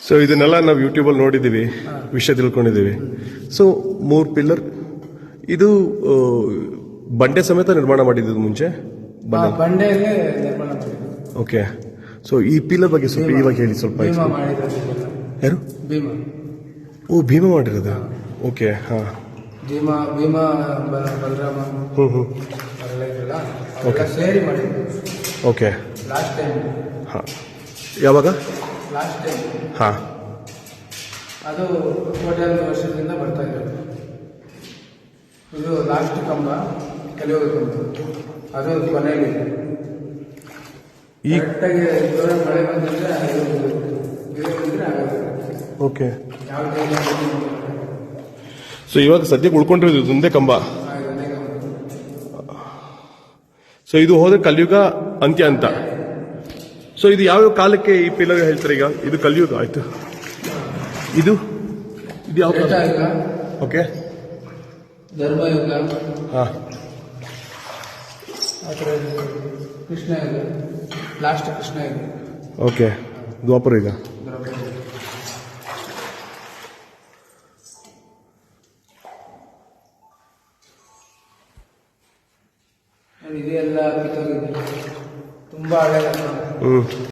So ಇದನ್ನೆಲ್ಲ ನಾವು ಯೂಟ್ಯೂಬಲ್ಲಿ ನೋಡಿದ್ದೀವಿ, ವಿಷಯ ತಿಳ್ಕೊಂಡಿದ್ದೀವಿ. ಸೊ 3 ಪಿಲ್ಲರ್ ಇದು ಬಂಡೆ ಸಮೇತ ನಿರ್ಮಾಣ ಮಾಡಿದ್ದು ಮುಂಚೆ ಬಂಡೆಯಲ್ಲೇ ನಿರ್ಮಾಣ ಮಾಡಿದ್ದು. ಓಕೆ. ಸೊ ಈ ಪಿಲ್ಲರ್ ಬಗ್ಗೆ ಸ್ವಲ್ಪ ಇವಾಗ ಹೇಳಿ ಸ್ವಲ್ಪ. ಯಾರು? ಭೀಮಾ. ಓ, ಭೀಮಾ ಮಾಡಿರೋದು. ಓಕೆ. ಹಾಂ. ಭೀಮಾ ಬಲರಾಮ ಓಕೆ ಸೇರಿ ಮಾಡಿದ್ದು. ಓಕೆ. Last time. ಹಾಂ. ಯಾವಾಗ? Last time. ಹಾಂ. ಅದು 40 ವರ್ಷದಿಂದ ಬರ್ತಾ ಇರೋದು. ಇದು ಲಾಸ್ಟ್ ಕಂಬ, ಕಲಿಯುಗ ಕಂಬ. ಅದು ಕೊನೆಯಲ್ಲಿ ಕರೆಕ್ಟಾಗಿ ಜೋರ ಮಳೆ ಬಂದಿದ್ರೆ ಆಗುತ್ತೆ. ಓಕೆ. ಸೊ ಇವಾಗ ಸದ್ಯಕ್ಕೆ ಉಳ್ಕೊಂಡಿರೋದು ಇದೊಂದೇ ಕಂಬ. ಸೊ ಇದು ಹೋದ್ರೆ ಕಲಿಯುಗ ಅಂತ್ಯ ಅಂತ. ಸೊ ಇದು ಯಾವ್ಯಾವ ಕಾಲಕ್ಕೆ ಈ ಪಿಲ್ಲರ್ ಹೇಳ್ತಾರೆ? ಈಗ ಇದು ಕಲಿಯುಗ ಆಯ್ತು. ಇದು ಯಾವ ಕಾಲ? ಓಕೆ. ಧರ್ಮಯುಗ. ಹಾಂ. ಕೃಷ್ಣ ಯುಗ, ಲಾಸ್ಟ್ ಕೃಷ್ಣ ಯುಗ. ಓಕೆ. ದ್ವಾಪರ ಯುಗ. ಇದೆಲ್ಲ ಕಿತ್ತೋಗಿದೆ, ತುಂಬಾ ಹಳೆ.